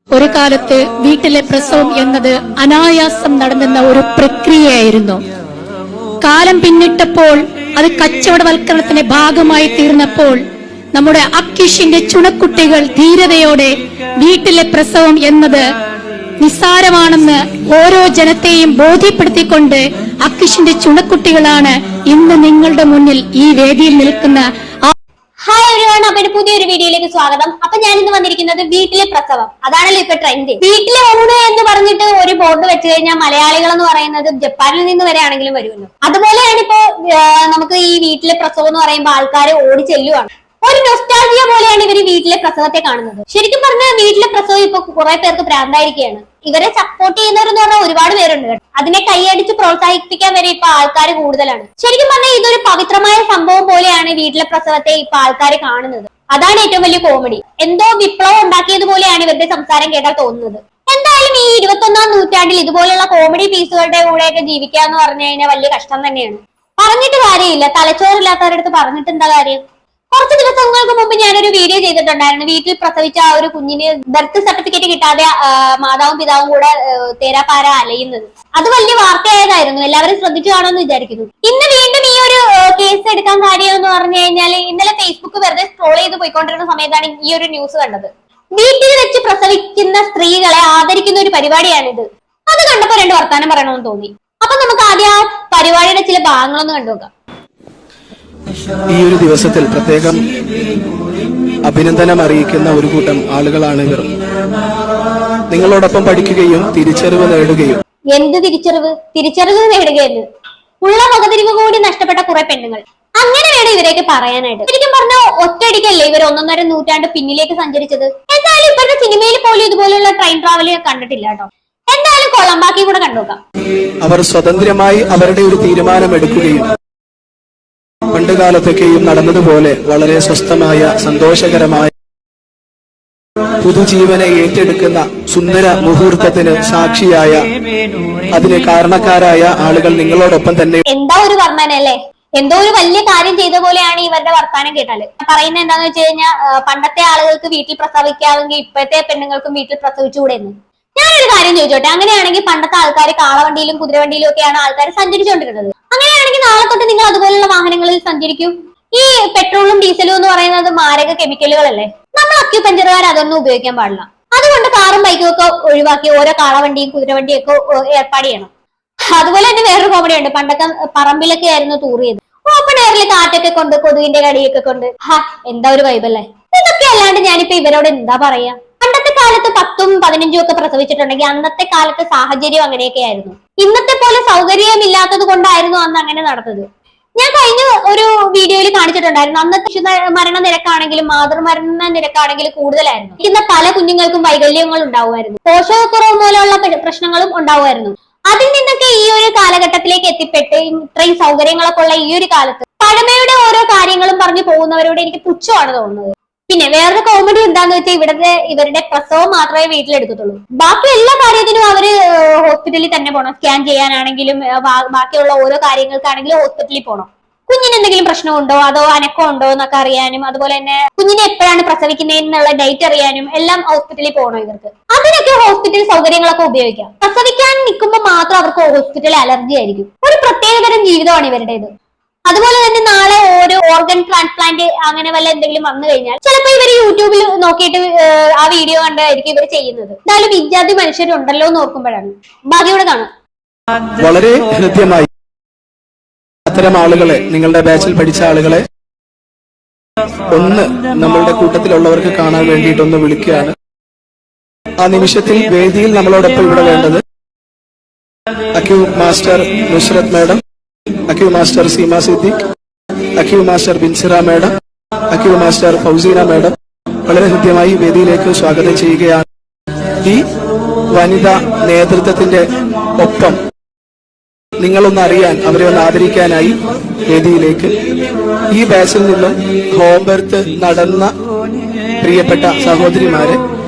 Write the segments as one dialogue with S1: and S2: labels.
S1: ഒരു കാലത്ത് വീട്ടിലെ പ്രസവം എന്നത് അനായാസം നടന്നുന്ന ഒരു പ്രക്രിയയായിരുന്നു. കാലം പിന്നിട്ടപ്പോൾ അത് കച്ചവടവൽക്കരണത്തിന്റെ ഭാഗമായി തീർന്നപ്പോൾ നമ്മുടെ അക്കിഷിന്റെ ചുണക്കുട്ടികൾ ധീരതയോടെ വീട്ടിലെ പ്രസവം എന്നത് നിസ്സാരമാണെന്ന് ഓരോ ജനത്തെയും ബോധ്യപ്പെടുത്തിക്കൊണ്ട് അക്കിഷിന്റെ ചുണക്കുട്ടികളാണ് ഇന്ന് നിങ്ങളുടെ മുന്നിൽ ഈ വേദിയിൽ നിൽക്കുന്ന.
S2: ഹായ് എവരിവൺ, അപ്പൊ പുതിയൊരു വീഡിയോയിലേക്ക് സ്വാഗതം. അപ്പൊ ഞാൻ ഇന്ന് വന്നിരിക്കുന്നത് വീട്ടിലെ പ്രസവം, അതാണല്ലോ ഇപ്പൊ ട്രെൻഡ്. വീട്ടിലെ ഊണ് എന്ന് പറഞ്ഞിട്ട് ഒരു ബോർഡ് വെച്ച് കഴിഞ്ഞാൽ മലയാളികൾ എന്ന് പറയുന്നത് ജപ്പാനിൽ നിന്ന് വരെ ആണെങ്കിലും വരുമല്ലോ. അതുപോലെയാണ് ഇപ്പോ നമുക്ക് ഈ വീട്ടിലെ പ്രസവം എന്ന് പറയുമ്പോൾ ആൾക്കാർ ഓടി ചെല്ലുവാണ്. ഒരു നൊസ്റ്റാൾജിയ പോലെയാണ് ഇവര് വീട്ടിലെ പ്രസവത്തെ കാണുന്നത്. ശരിക്കും പറഞ്ഞാൽ വീട്ടിലെ പ്രസവം ഇപ്പൊ കുറെ പേർക്ക് ഭ്രാന്തായിരിക്കുകയാണ്. ഇവരെ സപ്പോർട്ട് ചെയ്യുന്നവരെന്ന് പറഞ്ഞാൽ ഒരുപാട് പേരുണ്ട് കേട്ടോ. അതിനെ കൈയടിച്ച് പ്രോത്സാഹിപ്പിക്കാൻ വരെ ഇപ്പൊ ആൾക്കാർ കൂടുതലാണ്. ശരിക്കും പറഞ്ഞാൽ ഇതൊരു പവിത്രമായ സംഭവം പോലെയാണ് വീട്ടിലെ പ്രസവത്തെ ഇപ്പൊ ആൾക്കാർ കാണുന്നത്. അതാണ് ഏറ്റവും വലിയ കോമഡി. എന്തോ വിപ്ലവം ഉണ്ടാക്കിയതുപോലെയാണ് ഇവരുടെ സംസാരം കേട്ടാൽ തോന്നുന്നത്. എന്തായാലും ഈ 21-ാം നൂറ്റാണ്ടിൽ ഇതുപോലുള്ള കോമഡി പീസുകളുടെ കൂടെയൊക്കെ ജീവിക്കുക എന്ന് പറഞ്ഞു കഴിഞ്ഞാൽ വലിയ കഷ്ടം തന്നെയാണ്. പറഞ്ഞിട്ട് കാര്യമില്ല, തലച്ചോറില്ലാത്തവരുടെ അടുത്ത് പറഞ്ഞിട്ട് എന്താ കാര്യം. കുറച്ച് ദിവസങ്ങൾക്ക് മുമ്പ് ഞാനൊരു വീഡിയോ ചെയ്തിട്ടുണ്ടായിരുന്നു. വീട്ടിൽ പ്രസവിച്ച ആ ഒരു കുഞ്ഞിന് ബർത്ത് സർട്ടിഫിക്കറ്റ് കിട്ടാതെ മാതാവും പിതാവും കൂടെ തേരാപ്പാര അലയുന്നത്, അത് വലിയ വാർത്തയായതായിരുന്നു. എല്ലാവരും ശ്രദ്ധിച്ചു കാണുമെന്ന് വിചാരിക്കുന്നു. ഇന്ന് വീണ്ടും ഈ ഒരു കേസ് എടുക്കാൻ കാര്യം എന്ന് പറഞ്ഞു കഴിഞ്ഞാൽ, ഇന്നലെ ഫേസ്ബുക്ക് വെറുതെ സ്ക്രോൾ ചെയ്ത് പോയിക്കൊണ്ടിരുന്ന സമയത്താണ് ഈ ഒരു ന്യൂസ് കണ്ടത്. വീട്ടിൽ വെച്ച് പ്രസവിക്കുന്ന സ്ത്രീകളെ ആദരിക്കുന്ന ഒരു പരിപാടിയാണിത്. അത് കണ്ടപ്പോ രണ്ട് വർത്താനം പറയണമെന്ന് തോന്നി. അപ്പൊ നമുക്ക് ആദ്യം ആ പരിപാടിയുടെ ചില ഭാഗങ്ങളൊന്ന് കണ്ടുനോക്കാം.
S3: ഈ ഒരു ദിവസത്തിൽ പ്രത്യേകം അഭിനന്ദനം അറിയിക്കുന്ന ഒരു കൂട്ടം ആളുകളാണ് ഇവർ. നിങ്ങളോടൊപ്പം പഠിക്കുകയും തിരിച്ചറിവ് നേടുകയും.
S2: എന്ത് തിരിച്ചറിവ് നേടുകയെന്ന് ഉള്ള വകതിരിവ് കൂടി നഷ്ടപ്പെട്ട കുറെ പെണ്ണുങ്ങൾ, അങ്ങനെ വേണം ഇവരെയൊക്കെ പറയാനായിട്ട്. ശരിക്കും പറഞ്ഞാൽ ഒറ്റയടിക്കല്ലേ ഇവർ 1.5 നൂറ്റാണ്ട് പിന്നിലേക്ക് സഞ്ചരിച്ചത്. എന്തായാലും ഇപ്പോഴത്തെ സിനിമയിൽ പോലും ഇതുപോലുള്ള ട്രെയിൻ ട്രാവൽ കണ്ടിട്ടില്ല കേട്ടോ. എന്തായാലും കൊള്ളാം, ബാക്കി കൂടെ കണ്ടുനോക്കാം.
S3: അവർ സ്വതന്ത്രമായി അവരുടെ ഒരു തീരുമാനമെടുക്കുകയും പണ്ടുകാലത്തൊക്കെയും നടന്നതുപോലെ വളരെ സ്വസ്ഥമായ സന്തോഷകരമായ പുതുജീവനെ ഏറ്റെടുക്കുന്ന സുന്ദര മുഹൂർത്തത്തിന് സാക്ഷിയായ, അതിന് കാരണക്കാരായ ആളുകൾ നിങ്ങളോടൊപ്പം തന്നെ.
S2: എന്താ ഒരു വർണ്ണനല്ലേ, എന്തോ ഒരു വലിയ കാര്യം ചെയ്ത പോലെയാണ് ഇവരുടെ വർത്താനം കേട്ടാല്. പറയുന്നത് എന്താന്ന് വെച്ച് കഴിഞ്ഞാൽ, പണ്ടത്തെ ആളുകൾക്ക് വീട്ടിൽ പ്രസവിക്കാമെങ്കിൽ ഇപ്പോഴത്തെ പെണ്ണുങ്ങൾക്കും വീട്ടിൽ പ്രസവിച്ചുകൂടെ എന്ന്. ഞാനൊരു കാര്യം ചോദിച്ചോട്ടെ, അങ്ങനെയാണെങ്കിൽ പണ്ടത്തെ ആൾക്കാർ കാളവണ്ടിയിലും കുതിരവണ്ടിയിലും ഒക്കെയാണ് ആൾക്കാർ സഞ്ചരിച്ചുകൊണ്ടിരുന്നത്. അങ്ങനെയാണെങ്കിൽ നാളെ തൊട്ട് നിങ്ങൾ അതുപോലുള്ള വാഹനങ്ങളിൽ സഞ്ചരിക്കും. ഈ പെട്രോളും ഡീസലും എന്ന് പറയുന്നത് മാരക കെമിക്കലുകളല്ലേ. നമ്മൾ അക്യുപഞ്ചറുകാർ അതൊന്നും ഉപയോഗിക്കാൻ പാടില്ല. അതുകൊണ്ട് കാറും ബൈക്കും ഒക്കെ ഒഴിവാക്കി ഓരോ കാളവണ്ടിയും കുതിരവണ്ടിയും ഒക്കെ ഏർപ്പാട് ചെയ്യണം. അതുപോലെ തന്നെ വേറൊരു കോമഡി ഉണ്ട്. പണ്ടൊക്കെ പറമ്പിലൊക്കെ ആയിരുന്നു തൂറിയത്. ഓപ്പൺ എയറിൽ കാറ്റൊക്കെ കൊണ്ട് കൊതുകിന്റെ കടിയൊക്കെ കൊണ്ട് എന്താ ഒരു വൈബല്ലേ. ഇതൊക്കെ അല്ലാണ്ട് ഞാനിപ്പോ ഇവരോട് എന്താ പറയാ. പണ്ടത്തെ കാലത്ത് 10ഉം 15ഉം ഒക്കെ പ്രസവിച്ചിട്ടുണ്ടെങ്കിൽ അന്നത്തെ കാലത്തെ സാഹചര്യം അങ്ങനെയൊക്കെ ആയിരുന്നു. ഇന്നത്തെ പോലെ സൗകര്യമില്ലാത്തത് കൊണ്ടായിരുന്നു അന്ന് അങ്ങനെ നടന്നത്. ഞാൻ കഴിഞ്ഞ ഒരു വീഡിയോയിൽ കാണിച്ചിട്ടുണ്ടായിരുന്നു. അന്നത്തെ മരണ നിരക്കാണെങ്കിലും മാതൃമരണ നിരക്കാണെങ്കിലും കൂടുതലായിരുന്നു. ഇന്ന പല കുഞ്ഞുങ്ങൾക്കും വൈകല്യങ്ങൾ ഉണ്ടാവുമായിരുന്നു. പോഷകക്കുറവ് മൂലമുള്ള പ്രശ്നങ്ങളും ഉണ്ടാവുമായിരുന്നു. അതിൽ നിന്നൊക്കെ ഈ ഒരു കാലഘട്ടത്തിലേക്ക് എത്തിപ്പെട്ട് ഇത്രയും സൗകര്യങ്ങളൊക്കെ ഉള്ള ഈ ഒരു കാലത്ത് പഴമയുടെ ഓരോ കാര്യങ്ങളും പറഞ്ഞു പോകുന്നവരോട് എനിക്ക് പുച്ഛമാണ് തോന്നുന്നത്. പിന്നെ വേറൊരു കോമഡി എന്താന്ന് വെച്ചാൽ ഇവരുടെ പ്രസവം മാത്രമേ വീട്ടിലെടുക്കത്തുള്ളൂ. ബാക്കി എല്ലാ കാര്യത്തിനും അവര് ഹോസ്പിറ്റലിൽ തന്നെ പോകണം. സ്കാൻ ചെയ്യാനാണെങ്കിലും ബാക്കിയുള്ള ഓരോ കാര്യങ്ങൾക്കാണെങ്കിലും ഹോസ്പിറ്റലിൽ പോകണം. കുഞ്ഞിന് എന്തെങ്കിലും പ്രശ്നമുണ്ടോ അതോ അനക്കം ഉണ്ടോ എന്നൊക്കെ അറിയാനും, അതുപോലെ തന്നെ കുഞ്ഞിനെ എപ്പോഴാണ് പ്രസവിക്കുന്നതെന്നുള്ള ഡേറ്റ് അറിയാനും എല്ലാം ഹോസ്പിറ്റലിൽ പോകണം ഇവർക്ക്. അതിനൊക്കെ ഹോസ്പിറ്റൽ സൗകര്യങ്ങളൊക്കെ ഉപയോഗിക്കാം. പ്രസവിക്കാൻ നിൽക്കുമ്പോൾ മാത്രം അവർക്ക് ഹോസ്പിറ്റലിൽ അലർജി ആയിരിക്കും. ഒരു പ്രത്യേകതരം ജീവിതമാണ് ഇവരുടേത്. അതുപോലെ തന്നെ നാളെ ഓരോ ഓർഗൻ ട്രാൻസ്പ്ലാന്റ് അങ്ങനെ വല്ല എന്തെങ്കിലും വന്നു കഴിഞ്ഞാൽ ചിലപ്പോൾ ഇവർ യൂട്യൂബിൽ നോക്കിയിട്ട് ആ വീഡിയോ കണ്ടായിരിക്കും ഇവർ ചെയ്യുന്നത്. എന്തായാലും വിദ്യാർത്ഥി മനുഷ്യരുണ്ടല്ലോ എന്ന് ഓർക്കുമ്പോഴാണ്. ബാക്കിയോടെ കാണാം.
S3: വളരെ ഹൃദ്യമായി അത്തരം ആളുകളെ, നിങ്ങളുടെ ബാച്ചിൽ പഠിച്ച ആളുകളെ ഒന്ന് നമ്മളുടെ കൂട്ടത്തിലുള്ളവർക്ക് കാണാൻ വേണ്ടിയിട്ടൊന്ന് വിളിക്കുകയാണ്. ആ നിമിഷത്തിൽ വേദിയിൽ നമ്മളോടൊപ്പം ഇവിടെ വേണ്ടത് acu master Nusrath madam, acu master Seema Siddique, acu master Binsira madam, acu master Fauseena madam വളരെ ഹൃദ്യമായി വേദിയിലേക്ക് സ്വാഗതം ചെയ്യുകയാണ്. ഈ വനിതാ നേതൃത്വത്തിന്റെ ഒപ്പം നിങ്ങളൊന്ന് അറിയാൻ, അവരെ ഒന്ന് ആദരിക്കാനായി വേദിയിലേക്ക് ഈ ബാച്ചിൽ നിന്നും ഹോം ബർത്ത് നടന്ന പ്രിയപ്പെട്ട സഹോദരിമാരെ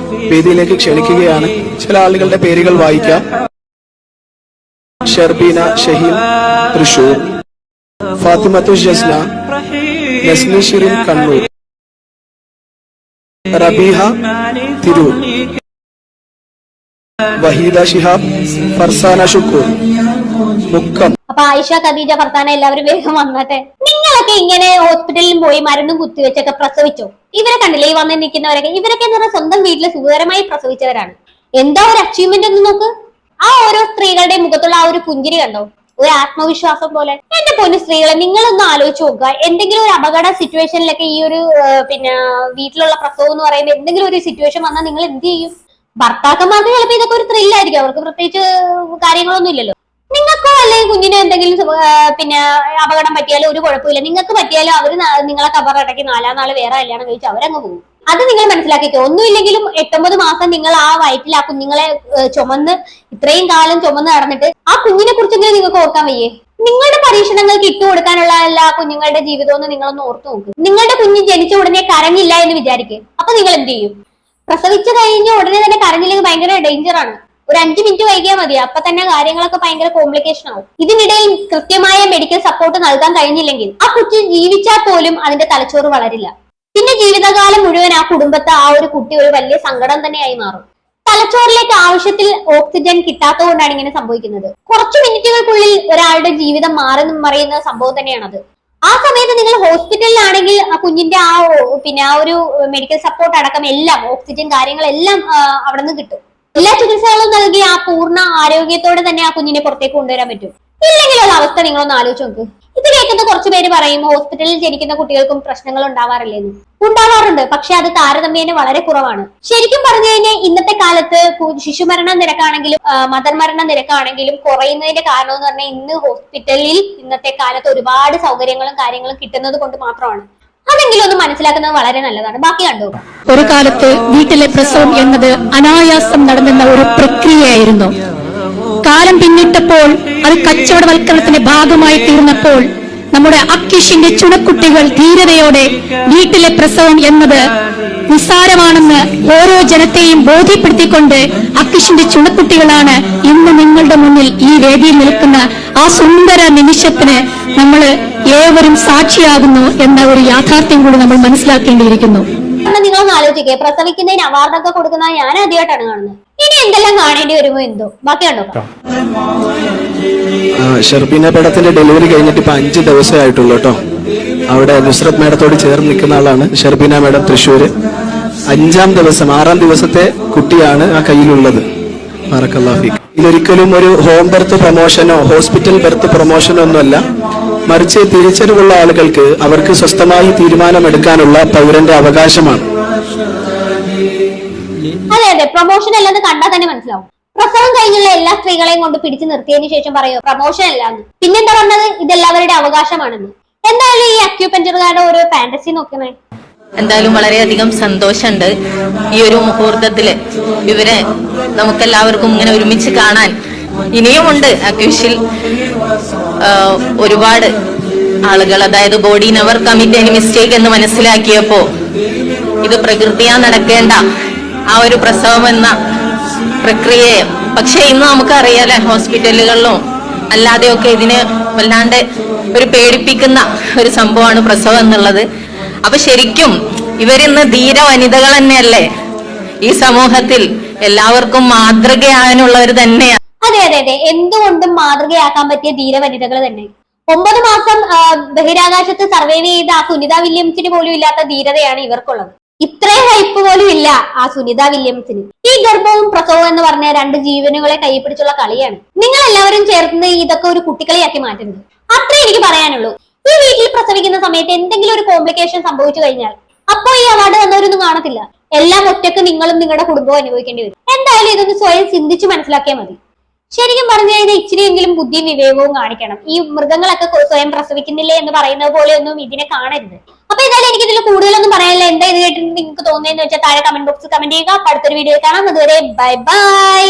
S3: വേദിയിലേക്ക് ക്ഷണിക്കുകയാണ്. ചില ആളുകളുടെ പേരുകൾ വായിക്കാം. ഷർബീന ഷഹീം തൃശൂർ, ഫാത്തിമത്തു ജസ്ന, നസ്നി ഷിറിൻ കണ്ണൂർ, റബീഹ തിരൂർ, വഹീദ ഷിഹാബ്, ഫർസാന ഷുക്കൂർ, മുക്കം.
S2: അപ്പൊ ആയിഷ, ഖദീജ, ഫർസാന എല്ലാവരും വേഗം വന്നട്ടെ. നിങ്ങളൊക്കെ ഇങ്ങനെ ഹോസ്പിറ്റലിൽ പോയി മരുന്നും കുത്തിവെച്ചൊക്കെ പ്രസവിച്ചോ? ഇവരെ കണ്ടില്ലേ ഈ വന്ന് നിൽക്കുന്നവരൊക്കെ? ഇവരൊക്കെ എന്ന് പറഞ്ഞാൽ സ്വന്തം വീട്ടിൽ സുഖകരമായി പ്രസവിച്ചവരാണ്. എന്താ ഒരു അച്ചീവ്മെന്റ് എന്ന് നോക്ക്. ആ ഓരോ സ്ത്രീകളുടെ മുഖത്തുള്ള ആ ഒരു പുഞ്ചിരി കണ്ടോ? ഒരു ആത്മവിശ്വാസം പോലെ. എന്റെ പൊന്നു സ്ത്രീകളെ, നിങ്ങളൊന്ന് ആലോചിച്ച് നോക്കുക. എന്തെങ്കിലും ഒരു അപകട സിറ്റുവേഷനിലൊക്കെ ഈ ഒരു വീട്ടിലുള്ള പ്രസവം എന്ന് പറയുമ്പോൾ എന്തെങ്കിലും ഒരു സിറ്റുവേഷൻ വന്നാൽ നിങ്ങൾ എന്ത് ചെയ്യും? ഭർത്താക്കന്മാർക്ക് ചിലപ്പോൾ ഇതൊക്കെ ഒരു ത്രില്ലായിരിക്കും. അവർക്ക് പ്രത്യേകിച്ച് കാര്യങ്ങളൊന്നും ഇല്ലല്ലോ. നിങ്ങൾക്കോ അല്ലെങ്കിൽ കുഞ്ഞിന് എന്തെങ്കിലും അപകടം പറ്റിയാലും ഒരു കുഴപ്പമില്ല. നിങ്ങൾക്ക് പറ്റിയാലും അവര് നിങ്ങളെ കബറടക്കി 4-ാം നാള് വേറെ കല്യാണം കഴിച്ച് അവരങ്ങ് പോകും. അത് നിങ്ങൾ മനസ്സിലാക്കിക്കോ. ഒന്നുമില്ലെങ്കിലും 8-9 മാസം നിങ്ങൾ ആ വയറ്റിൽ ആ കുഞ്ഞുങ്ങളെ ചുമന്ന് ഇത്രയും കാലം ചുമന്ന് നടന്നിട്ട് ആ കുഞ്ഞിനെ കുറിച്ചെങ്കിലും നിങ്ങൾക്ക് ഓർക്കാൻ വയ്യേ? നിങ്ങളുടെ പരീക്ഷണങ്ങൾക്ക് ഇട്ടുകൊടുക്കാനുള്ള എല്ലാ കുഞ്ഞുങ്ങളുടെ ജീവിതമൊന്നും നിങ്ങളൊന്ന് ഓർത്തു നോക്ക്. നിങ്ങളുടെ കുഞ്ഞ് ജനിച്ച ഉടനെ കരഞ്ഞില്ല എന്ന് വിചാരിക്കുക. അപ്പൊ നിങ്ങൾ എന്ത് ചെയ്യും? പ്രസവിച്ചു കഴിഞ്ഞ ഉടനെ തന്നെ കരഞ്ഞില്ലെങ്കിൽ ഭയങ്കര ഡേഞ്ചർ ആണ്. ഒരു 5 മിനിറ്റ് വൈകിയാൽ മതി, അപ്പൊ തന്നെ കാര്യങ്ങളൊക്കെ ഭയങ്കര കോംപ്ലിക്കേഷൻ ആവും. ഇതിനിടയിൽ കൃത്യമായ മെഡിക്കൽ സപ്പോർട്ട് നൽകാൻ കഴിഞ്ഞില്ലെങ്കിൽ ആ കുട്ടി ജീവിച്ചാൽ പോലും അതിന്റെ തലച്ചോറ് വളരില്ല. പിന്നെ ജീവിതകാലം മുഴുവൻ ആ കുടുംബത്തെ ആ ഒരു കുട്ടി ഒരു വലിയ സങ്കടം തന്നെയായി മാറും. തലച്ചോറിലേക്ക് ആവശ്യത്തിൽ ഓക്സിജൻ കിട്ടാത്തത് കൊണ്ടാണ് ഇങ്ങനെ സംഭവിക്കുന്നത്. കുറച്ചു മിനിറ്റുകൾക്കുള്ളിൽ ഒരാളുടെ ജീവിതം മാറി മറിയുന്ന സംഭവം തന്നെയാണത്. ആ സമയത്ത് നിങ്ങൾ ഹോസ്പിറ്റലിലാണെങ്കിൽ ആ കുഞ്ഞിന്റെ ആ ഒരു മെഡിക്കൽ സപ്പോർട്ട് അടക്കം എല്ലാം, ഓക്സിജൻ കാര്യങ്ങളെല്ലാം അവിടെ നിന്ന് കിട്ടും. എല്ലാ ചികിത്സകളും നൽകി ആ പൂർണ്ണ ആരോഗ്യത്തോടെ തന്നെ ആ കുഞ്ഞിനെ പുറത്തേക്ക് കൊണ്ടുവരാൻ പറ്റും. ഇല്ലെങ്കിലുള്ള അവസ്ഥ നിങ്ങളൊന്ന് ആലോചിച്ച് നോക്ക്. ഇത് കേൾക്കുന്ന കുറച്ചു പേര് പറയും ഹോസ്പിറ്റലിൽ ജനിക്കുന്ന കുട്ടികൾക്കും പ്രശ്നങ്ങൾ ഉണ്ടാവാറില്ലെന്ന്. ഉണ്ടാവാറുണ്ട്, പക്ഷെ അത് താരതമ്യേന വളരെ കുറവാണ്. ശരിക്കും പറഞ്ഞു കഴിഞ്ഞാൽ ഇന്നത്തെ കാലത്ത് ശിശുമരണ നിരക്കാണെങ്കിലും മദർ മരണ നിരക്കാണെങ്കിലും കുറയുന്നതിന്റെ കാരണം എന്ന് പറഞ്ഞാൽ ഇന്ന് ഹോസ്പിറ്റലിൽ ഇന്നത്തെ കാലത്ത് ഒരുപാട് സൗകര്യങ്ങളും കാര്യങ്ങളും കിട്ടുന്നത് കൊണ്ട് മാത്രമാണ്. അതെങ്കിലും ഒന്ന് മനസ്സിലാക്കുന്നത് വളരെ നല്ലതാണ്. ബാക്കി കണ്ടു.
S1: ഒരു കാലത്ത് വീട്ടിലെ പ്രസവം എന്നത് അനായാസം നടന്നുന്ന ഒരു പ്രക്രിയയായിരുന്നു. കാലം പിന്നിട്ടപ്പോൾ അത് കച്ചവടവൽക്കരണത്തിന്റെ ഭാഗമായി തീർന്നപ്പോൾ നമ്മുടെ അക്കിഷിന്റെ ചുണക്കുട്ടികൾ ധീരതയോടെ വീട്ടിലെ പ്രസവം എന്നത് നിസ്സാരമാണെന്ന് ഓരോ ജനത്തെയും ബോധ്യപ്പെടുത്തിക്കൊണ്ട് അക്കിഷിന്റെ ചുണക്കുട്ടികളാണ് ഇന്ന് നിങ്ങളുടെ മുന്നിൽ ഈ വേദിയിൽ നിൽക്കുന്ന ആ സുന്ദര നിമിഷത്തിന് നമ്മൾ ഏവരും സാക്ഷിയാകുന്നു എന്ന ഒരു യാഥാർത്ഥ്യം കൂടി നമ്മൾ മനസ്സിലാക്കേണ്ടിയിരിക്കുന്നു.
S2: നിങ്ങളൊന്ന് ആലോചിക്കുക, പ്രസവിക്കുന്നതിന് അവാർഡൊക്കെ കൊടുക്കുന്ന ഞാൻ ആദ്യമായിട്ടാണ് കാണുന്നത്. ഇനി എന്തെല്ലാം കാണേണ്ടി വരുമോ എന്തോ. ബാക്കി കണ്ടോ.
S3: ഷെർബീന പടത്തിന്റെ ഡെലിവറി കഴിഞ്ഞിട്ട് ഇപ്പൊ 5 ദിവസമേ ആയിട്ടുള്ളൂ കേട്ടോ. അവിടെ നുസ്രത് മേഡത്തോട് ചേർന്ന് നിൽക്കുന്ന ആളാണ് ഷെർബീന മേഡം, തൃശ്ശൂര്. 5-ാം ദിവസം 6-ാം ദിവസത്തെ കുട്ടിയാണ് ആ കയ്യിലുള്ളത്. ഇതൊരിക്കലും ഒരു ഹോം ബർത്ത് പ്രൊമോഷനോ ഹോസ്പിറ്റൽ ബർത്ത് പ്രൊമോഷനോ ഒന്നുമല്ല, മറിച്ച് തിരിച്ചറിവുള്ള ആളുകൾക്ക് അവർക്ക് സ്വസ്ഥമായി തീരുമാനമെടുക്കാനുള്ള പൗരന്റെ അവകാശമാണ്.
S2: അതെ അതെ, പ്രൊമോഷൻ അല്ലെന്ന് കണ്ടാൽ തന്നെ മനസ്സിലാവും. പ്രസവം കഴിഞ്ഞുള്ള എല്ലാ സ്ത്രീകളെയും കൊണ്ട് പിടിച്ചു നിർത്തിയതിനു ശേഷം പറയോ പ്രൊമോഷൻ അല്ലാന്ന്. പിന്നെന്താ പറഞ്ഞത് ഇതെല്ലാവരുടെ അവകാശമാണെന്ന്. എന്തായാലും ഈ അക്യൂപഞ്ചറുകാരുടെ ഒരു ഫാന്റസി നോക്കണേ.
S4: എന്തായാലും വളരെയധികം സന്തോഷമുണ്ട് ഈ ഒരു മുഹൂർത്തത്തില് ഇവരെ നമുക്കെല്ലാവർക്കും ഇങ്ങനെ ഒരുമിച്ച് കാണാൻ. ഇനിയുമുണ്ട് അക്യൂഷിൽ ഒരുപാട് ആളുകൾ, അതായത് body never commit any mistake എന്ന് മനസ്സിലാക്കിയപ്പോ ഇത് പ്രകൃതിയാ നടക്കേണ്ട ആ ഒരു പ്രസവം എന്ന പ്രക്രിയയെ, പക്ഷെ ഇന്ന് നമുക്കറിയാലേ ഹോസ്പിറ്റലുകളിലും അല്ലാതെയൊക്കെ ഇതിന് വല്ലാണ്ട് ഒരു പേടിപ്പിക്കുന്ന ഒരു സംഭവമാണ് പ്രസവം എന്നുള്ളത്. അപ്പൊ ശരിക്കും ഇവരിന്ന് ധീര വനിതകൾ തന്നെയല്ലേ, ഈ സമൂഹത്തിൽ എല്ലാവർക്കും മാതൃകയാകാനുള്ളവർ തന്നെയാണ്.
S2: അതെ അതെ അതെ, എന്തുകൊണ്ടും മാതൃകയാക്കാൻ പറ്റിയ ധീര വനിതകൾ തന്നെ. 9 മാസം ബഹിരാകാശത്ത് സർവൈവ് ചെയ്ത ആ സുനിത വില്യംസിന് പോലും ഇല്ലാത്ത ധീരതയാണ് ഇവർക്കുള്ളത്. ഇത്രയും ഹൈപ്പ് പോലും ഇല്ല ആ സുനിത വില്യംസിന്. ഈ ഗർഭവും പ്രസവവും എന്ന് പറഞ്ഞ 2 ജീവനുകളെ കൈ പിടിച്ചുള്ള കളിയാണ്. നിങ്ങൾ എല്ലാവരും ചേർന്ന് ഇതൊക്കെ ഒരു കുട്ടിക്കളിയാക്കി മാറ്റുന്നത്. അത്രേ എനിക്ക് പറയാനുള്ളൂ. ഈ വീട്ടിൽ പ്രസവിക്കുന്ന സമയത്ത് എന്തെങ്കിലും ഒരു കോംപ്ലിക്കേഷൻ സംഭവിച്ചു കഴിഞ്ഞാൽ അപ്പോ ഈ അവാർഡ് തന്നവരൊന്നും കാണത്തില്ല. എല്ലാം ഒറ്റക്ക് നിങ്ങളും നിങ്ങളുടെ കുടുംബവും അനുഭവിക്കേണ്ടി വരും. എന്തായാലും ഇതൊന്ന് സ്വയം ചിന്തിച്ച് മനസ്സിലാക്കിയാൽ മതി. ശരിക്കും പറഞ്ഞു കഴിഞ്ഞാൽ ഇച്ചിരിയെങ്കിലും ബുദ്ധിയും വിവേകവും കാണിക്കണം. ഈ മൃഗങ്ങളൊക്കെ സ്വയം പ്രസവിക്കുന്നില്ലേ എന്ന് പറയുന്നത് പോലെ ഒന്നും ഇതിനെ കാണരുത്. അപ്പൊ എന്തായാലും എനിക്ക് ഇതിൽ കൂടുതലൊന്നും പറയാനില്ല. എന്താ ഇത് കേട്ടിട്ട് നിങ്ങൾക്ക് തോന്നുന്നതെന്ന് വെച്ചാൽ താഴെ കമന്റ് ബോക്സിൽ കമന്റ് ചെയ്യുക. അടുത്തൊരു വീഡിയോ കാണാം. അതുവരെ ബൈ ബൈ.